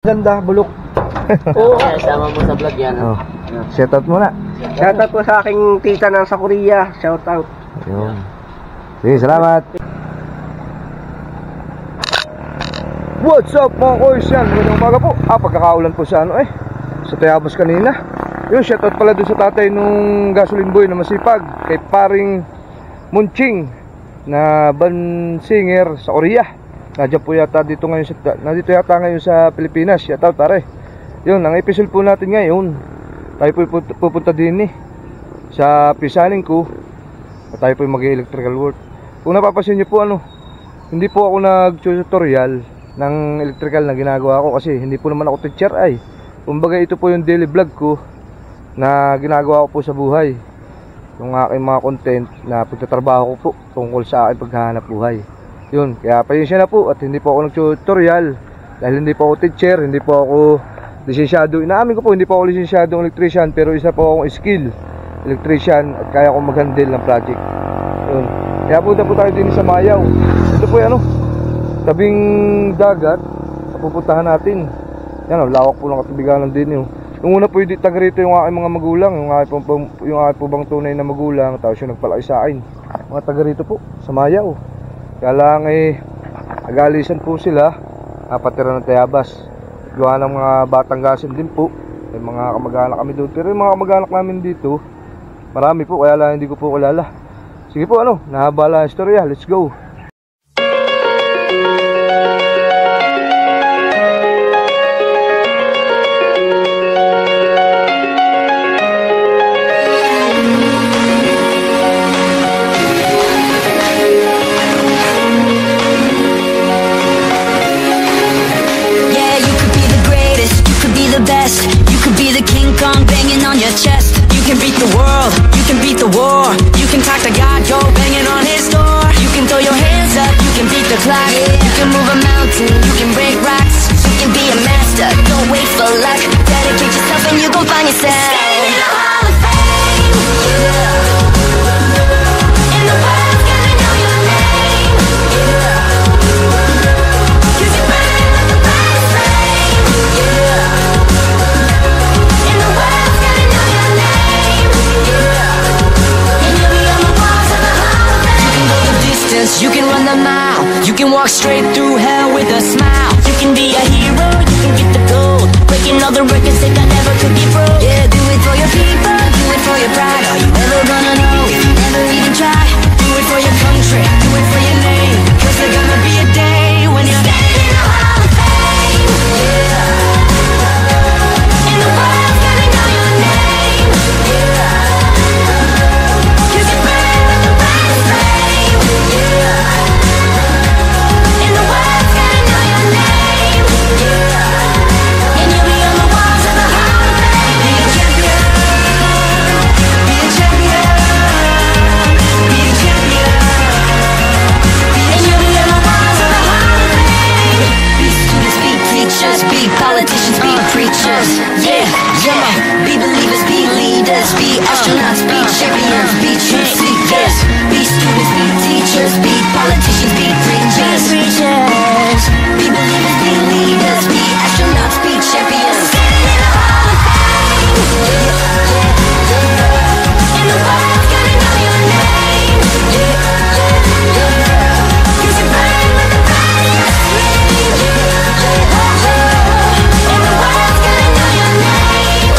Ganda, bulok. Oo, sama mo sa vlog yan. Oh. Shoutout muna. Shoutout po sa aking tita na sa Korea. Shoutout. Ayun. Sige, salamat. What's up mga koys? Yan, magandang umaga po. Pagkakaulan po sa sa Tayabas kanina. Yun, shoutout pala dun sa tatay nung gasoline boy na masipag. Kay paring Munching na band singer sa Korea. Nandiyan po yata dito ngayon nandito yata ngayon sa Pilipinas. Shoutout tare. Yun, ang episode po natin ngayon, tayo po pupunta din sa pisaling ko. At tayo po mag-electrical work. Kung napapansin niyo po hindi po ako nag-tutorial ng electrical na ginagawa ko kasi hindi po naman ako teacher ay. Kumbaga ito po yung daily vlog ko na ginagawa ko po sa buhay. Yung aking mga content na pagtatrabaho ko po tungkol sa aking paghahanap buhay. Yun, kaya pasensya na po at hindi po ako nag-tutorial dahil hindi po ako teacher, hindi po ako lisensyado. Inaamin ko po, hindi po ako lisensyadong electrician, pero isa po akong skill electrician at kaya akong mag-handle ng project. Yun. Kaya punta po tayo din sa Mayaw. Ito po yung tabing dagat na pupuntahan natin. Yan, lawak po ng katibiganan din yun. Yung una po yung taga rito yung aking mga magulang, yung aking po bang tunay na magulang, tapos yung nagpalaki sa akin. Mga taga rito po sa Mayaw. Kaya lang nagalisan po sila, napatira ng Tayabas. Gawa ng mga Batanggasin din po. May mga kamag-anak kami doon. Pero yung mga kamag-anak namin dito, marami po, kaya lang hindi ko po kilala. Sige po nahabala ang istorya, let's go. You can move a mountain, you can break rocks, you can be a master. Don't wait for luck, dedicate yourself and you gon' find yourself. Standing in the Hall of Fame, and the world's gonna know your name. 'Cause you're burning like the brightest flame, and the world's gonna know your name. And you'll be on the walls of the Hall of Fame. You can go the distance, you can run the mile, you can walk straight through hell with a smile. You can be a hero, you can get the gold, breaking all the records that never could be broke. Yeah, do it for your people, do it for your pride. Are you ever gonna know if you never even try? Do it for your country, do it for your name. 'Cause there's gonna be a day when you're standing in the Hall of Fame, and the world's gonna know your name. 'Cause you're burning like the brightest flame, and the world's gonna know your name. And you'll be on the walls of the Hall of Fame. Be a champion, be a champion, be a champion. And you'll be on the walls of the Hall of Fame. Be students, be teachers, be politicians, be preachers. Yeah, be believers, be leaders, be astronauts, be champions, be truth seekers. Be students, be teachers, be politicians, be preachers. Be believers, be leaders, be astronauts, be champions. Standing in the Hall of Fame, and the world's gonna know your name. 'Cause you're burning like the brightest flame, and the world's gonna know your name.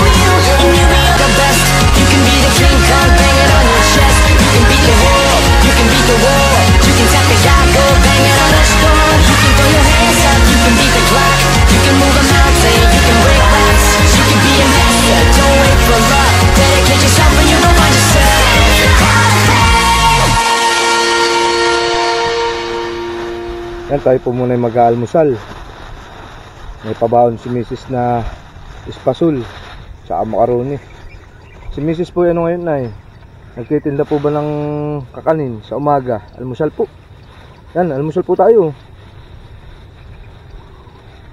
And you'll be the best. You can be the King Kong, bang it on your chest. You can beat the world, you can beat the war. You can tap the guy, go bang it on the storm. You can throw your hands up, you can beat the clock. You can move a mountain, you can break rocks. You can be a master, don't wait for luck. Dedicate yourself and you gon' find yourself. Yan, tayo po muna mag-aalmusal. May pabaon si Mrs. na ispasul sa macaroni. Si Mrs. po ngayon nagtitinda po ba ng kakanin sa umaga? Almusal po. Yan, almusal po tayo.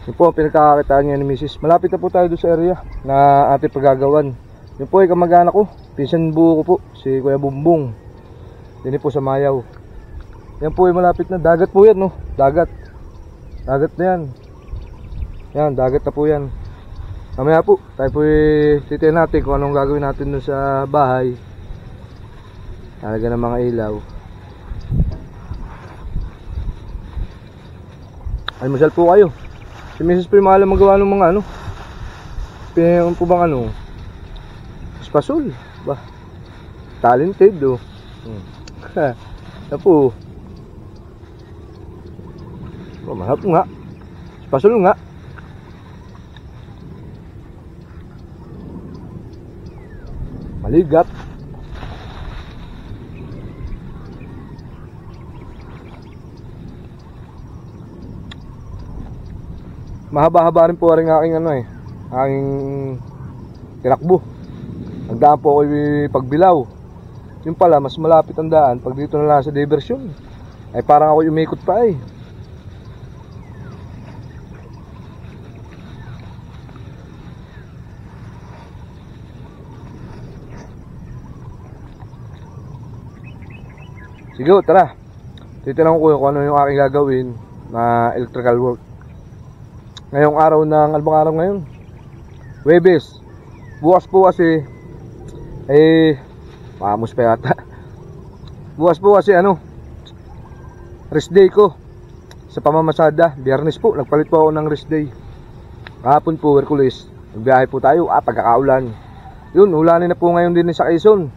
Yun po ang pinagkakakitaan niya ni Mrs. Malapit na po tayo doon sa area na ating paggagawan. Yun po ay kamag-anak ko, pinsan buo ko po, si Kuya Bumbong. Din po sa Mayaw. Yan po ay malapit na, dagat po yan Dagat na yan. Yan, dagat na po yan. Mamaya po, tayo po titiyan natin kung anong gagawin natin dun sa bahay. Talaga ng mga ilaw. Almusal po kayo. Si Mrs. po yung maalam magawa ng mga ano. Pinayang po bang ano? Espasol. Ba? Talented oh. Na po. Oh, mahap nga. Espasol nga. Maligat. Mahaba-haba rin po rin aking ano aking tinakbo. Nagdaan po ako pagbilaw. Yung pala mas malapit ang daan pag dito na lang sa diversyon. Ay parang ako umikot pa eh. Sige, tara. Titignan ko kung ano yung aking gagawin na electrical work. Ngayong araw ng, ano bang araw ngayon? Huwebes. Bukas po kasi maamos pa yata. Bukas po kasi ano, rest day ko sa pamamasada. Biyernes po, nagpalit po ako ng rest day. Kahapon po, Hercules, nagbiyahe po tayo, pagkakaulan. Yun, ulanin na po ngayon din sa Quezon.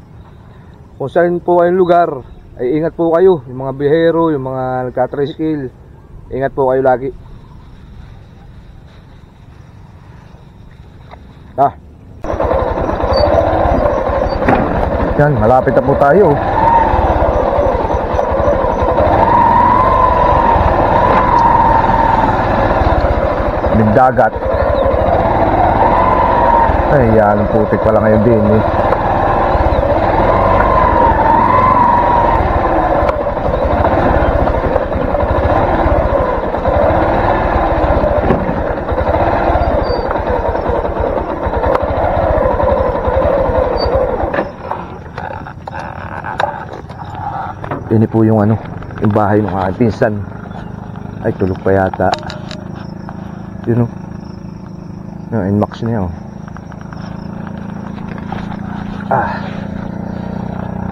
Kung saan po kayong lugar, ay ingat po kayo. Yung mga bihero, yung mga nagka-tricycle, ingat po kayo lagi. Yan, malapit na po tayo. May dagat. Ay, yan ang putik pala ngayon din eh. Ini po yung ano, yung bahay ng aking pinsan. Ay, tulog pa yata. Yun o. Yung inmax niya o.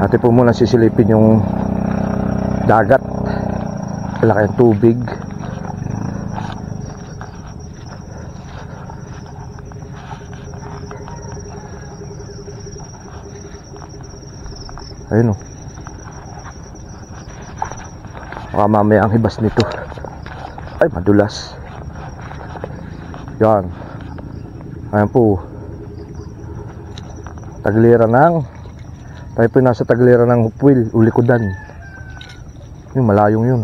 Ate po muna sisilipin yung dagat. Malaki ang tubig. Ayun o. Baka mamaya ang hibas nito. Ay, madulas. Yan. Ayan po. Taglira ng, tayo po nasa taglira ng Hupwil, Ulikudan. Yung malayong yun.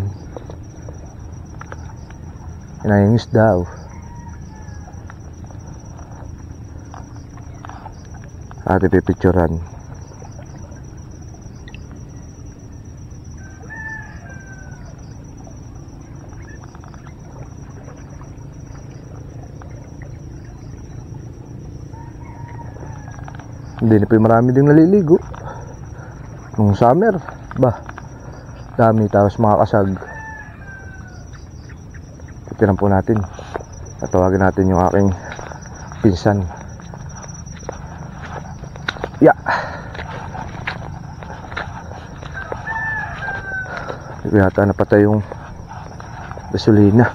Inayangis daw. Ate pipicturan. Hindi na po yung marami ding naliligo nung summer. Ba, dami, tapos makakasag. Titinan po natin. Tatawagin natin yung aking pinsan. Yata napatay yung gasolina.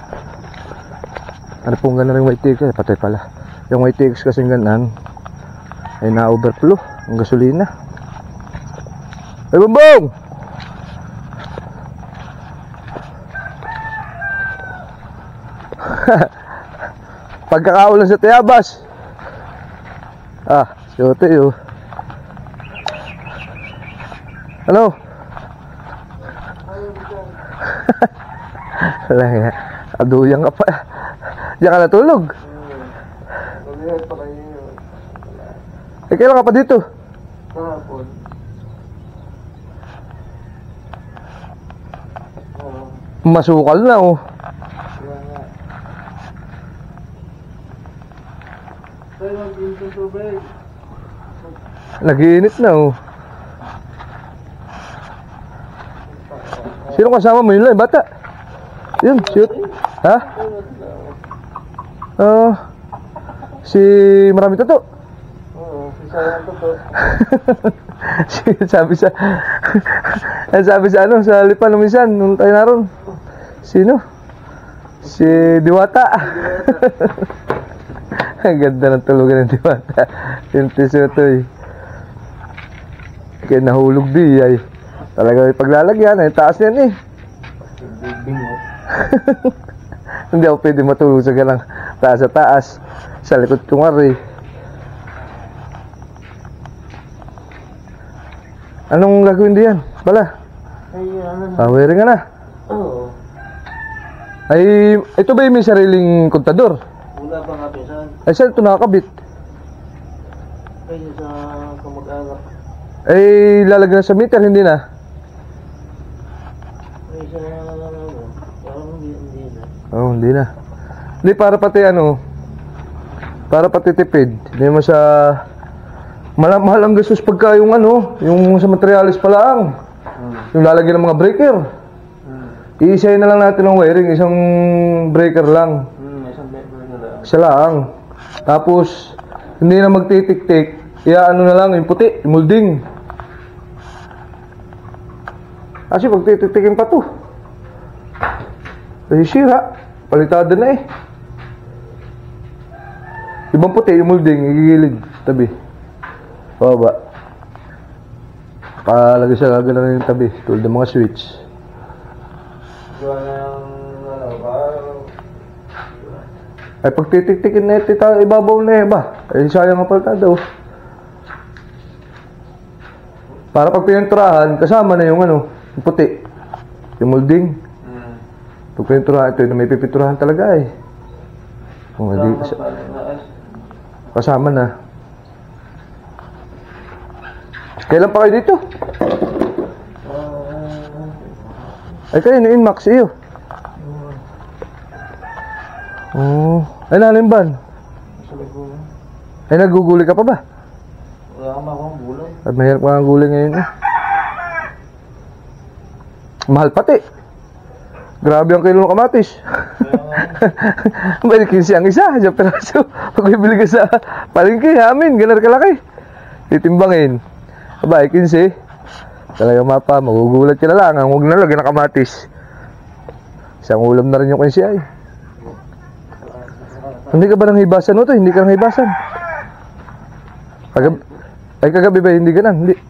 Ano pong gano'n yung white tigs? Patay pala. Yung white tigs kasing ganan ay na-overflow ang gasolina. Ay, bumbong! Pagkakaulan sa Tayabas. Siyote yun. Ano? Wala nga. Aduyang ka pa. Diyan ka natulog. Kailan ka pa dito? Kahapon. Masukal na oh. Nag-iinit na oh. Sino kasama mo yun lang? Bata? Yun, shoot. Ha? Oh, si Marami Toto. Oo, isa yan to. sabi sa sabi sa ano sa lipan nung minsan nung tayo naroon. Sino? Si Diwata. Ang ganda ng tulugan ng Diwata. Yung Tisotoy. Kaya nahulog di ay. Talaga may paglalagyan ay taas yan eh. Hindi ako pwede matulog sa ganang taas sa taas. Sa likod kong ari. Anong gagawin diyan? Bala? Ay, ano na. Wiring ka na. Oo. Ay, ito ba yung may sariling kontador? Wala pa nga pesan. Ay, saan ito nakakabit? Kaya sa kamag-anak. Ay, lalagyan na sa meter, hindi na? Ay, sa parang hindi na. Oo, hindi na. Hindi, para pati ano, para pati tipid. Hindi mo sa... Mahal ang gastos pagka yung ano, yung sa materialis pala ang. Yung lalagyan ng mga breaker. Iisayin na lang natin ang wiring, isang breaker lang. Isang member na lang. Isa lang. Tapos, hindi na magtitik-tik. Ano na lang, yung puti, yung molding. Kasi pag titik-tikin pa to. Kasi sira. Palitada na eh. Ibang puti, yung molding, igigilid. Tabi. Baba. Palagay sa gagana yung tabi. Tulad ng mga switch. Gawa ng ano ba? Ay pag titik-tikin na ito, ibabaw na eh ba? Ay sayang ang palitada oh. Para pag pininturahan, kasama na yung ano, yung puti. Yung molding. Pag pininturahan ito, may pipinturahan talaga eh. Oh, kasama na. Kailan pa kayo dito? Ay kayo, no Inmax iyo. Oh, ay nalimban. Ay naguguli ka pa ba? Wala ka makakang gulay. At mahirap ka ang guli ngayon eh. Mahal pati. Grabe ang kilo ng kamatis. May 15 ang isa, sa peraso. Pag bibili ka sa palengke, amin, ganar kalaki. Titimbangin. Aba, 15. Talaga mapa, magugulat ka na lang. Ang huwag na lagyan ng kamatis. Isang ulam na rin yung 15 ay. Hindi ka ba nang hibasan mo to? Hindi ka nang hibasan. Ay kagabi ba hindi ka nang? Hindi.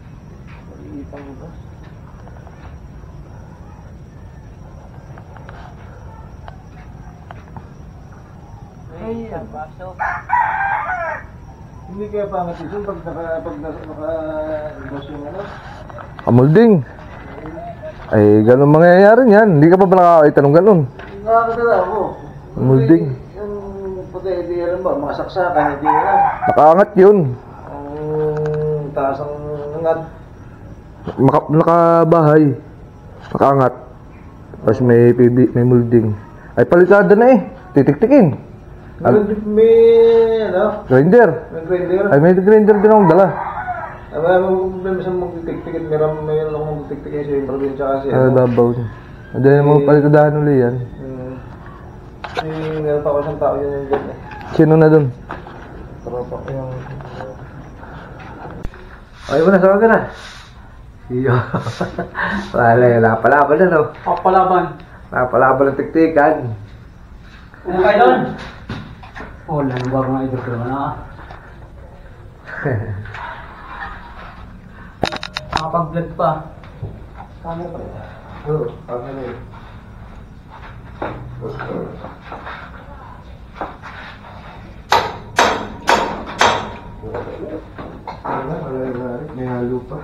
Ay, ang baso. Hindi kaya pangat ito pag naka-ibas yung ano? Kamulding. Ay, ganun mangyayari niyan. Hindi ka pa ba nakakita ng ganun? Nakakatala ako. Mulding. Yung puti, hindi alam ba, mga saksakan, hindi alam. Nakaangat yun. Ang taas ang angat. Nakabahay. Nakaangat. Tapos may molding. Ay, palitada na eh. Titik-tikin. May, ano? Grinder. May grinder. Ay, may grinder din akong dala. Wala mo problema sa magtitik-tikit. Mayroon akong magtitik-tikit sa yung probinsya kasi. Ay, babaw niya. Hindi na mo palitadahan uli yan. Meron pa ako isang tao yun dyan eh. Sino na dun? Tropa ko yung... Ay mo na, sama ka na. Iyo. Wala yun, nakapalaban na no. Papalaban. Nakapalaban ng tiktikan. Ano kayo doon? Wala nang bago nga idol ko naman ah. Nakapag-vlog pa. Camera pa rin. Oo, camera rin. May halo pa.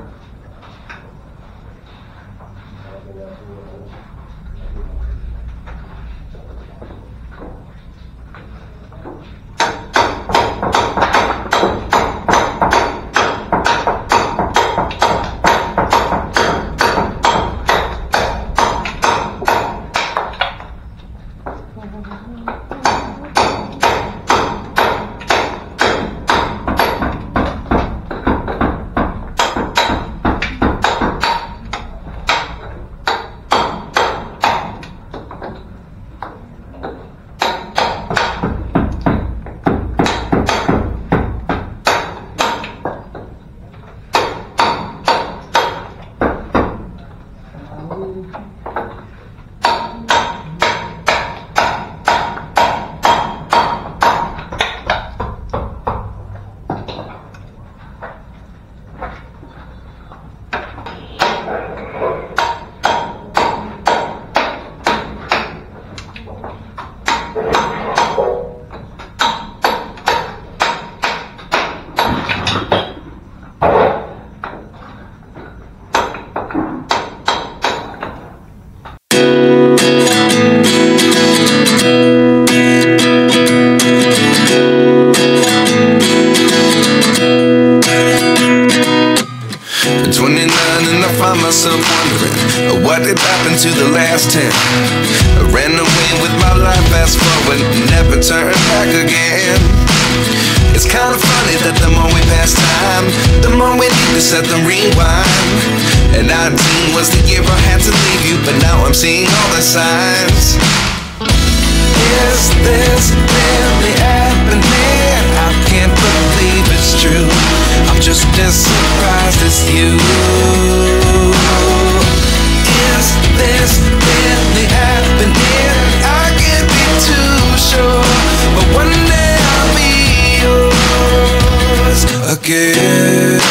again. It's kind of funny that the more we pass time, the more we need to set the rewind. And 19 was the year I had to leave you, but now I'm seeing all the signs. Is this really happening? I can't believe it's true. I'm just as surprised as you. Is this really happening? I can't be too sure, but one day I'll be yours again.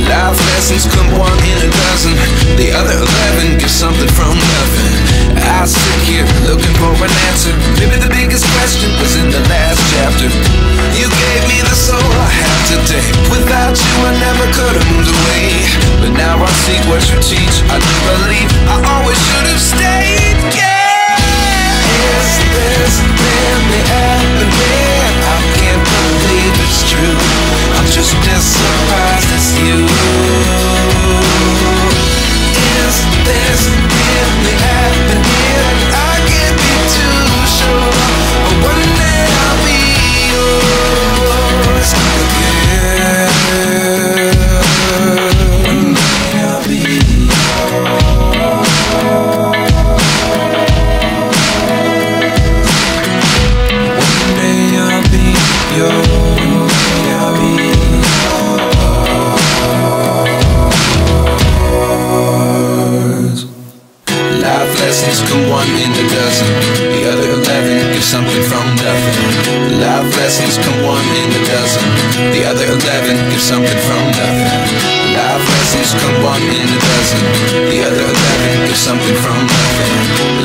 Life lessons come one in a dozen, the other 11 give something from nothing. I sit here looking for an answer. Maybe the biggest question was in the last chapter. You gave me the soul I have today. Without you I never could have moved away. But now I see what you teach. I do believe I always should have stayed. Yeah. Is this really happening? I can't believe it's true. I'm just as surprised as you. Is this really happening? I can't be too sure, but one day I'll be yours again. One day I'll be yours. One day I'll be yours. I'll be yours. Life lessons come one in a dozen, the other 11 give something from nothing. Life lessons come one in a dozen, the other 11 give something from nothing. Life lessons come one in a dozen, the other 11 give something from nothing.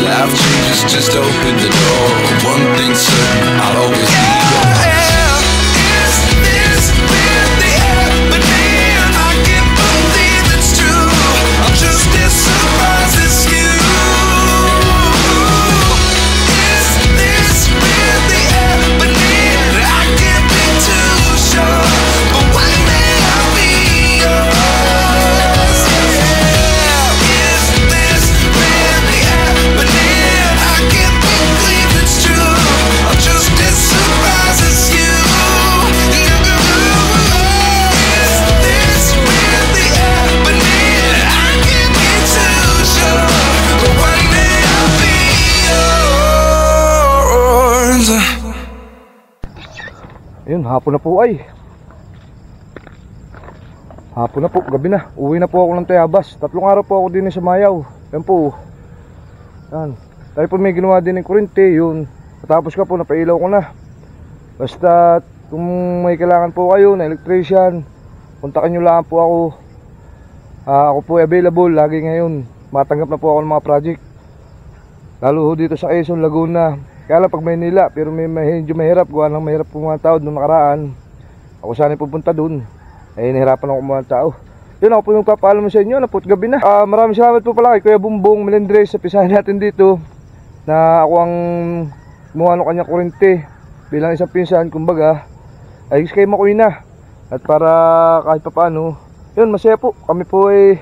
Life changes just open the door. One thing's certain, I'll always be yours. Is this really happening? I can't believe it's true. I'm just as surprised as you. Is this really happening? I can't be too sure, but one day I'll be yours. Yeah. Is this really happening? I can't believe it's true. I'm just as surprised as you. Is this really happening? I can't be too sure, but one day I'll be yours. Ayun, hapon na po ay. Hapon na po, gabi na. Uwi na po ako ng Tayabas. 3 araw po ako din sa Mayaw. Yan po. Yan. Tayo po may ginawa din ng kurente. Yun. Patapos ka po, napailaw ko na. Basta kung may kailangan po kayo na electrician, kontakin nyo lang po ako. Ako po available lagi ngayon. Matanggap na po ako ng mga project. Lalo ho dito sa Quezon, Laguna. Kaya lang pag Maynila, pero medyo mahirap. Gawa ng mahirap po mga tao nung nakaraan. Ako sana pupunta dun. Eh, nahirapan ako mga tao. Yun, ako po nagpapaalam sa inyo. Napot gabi na. Maraming salamat po pala kay Kuya Bumbong Melendres sa pisahan natin dito. Na ako ang gumawa ng kanyang kurente. Bilang isang pinsan, kumbaga, ay kayo makuwi na. At para kahit pa paano, yun, masaya po. Kami po ay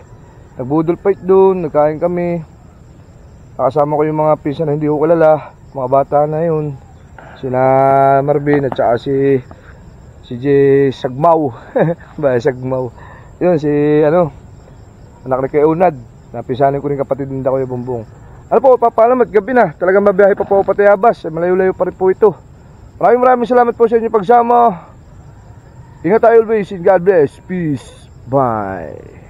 nagbudol fight dun, nagkain kami. Kasama ko yung mga pinsan na hindi ko kalala. Mga bata na yun, sina Marvin at saka si J. Sagmaw. Ba, Sagmaw. Yun, si anak ni Kuya Unad. Napisanin ko rin kapatid nila Kuya Bumbong. Ano po, papalamat, gabi na. Talagang mabiyahe pa po ako pa Tayabas. Malayo-layo pa rin po ito. Maraming salamat po sa inyo pagsama. Ingat tayo always. God bless. Peace. Bye.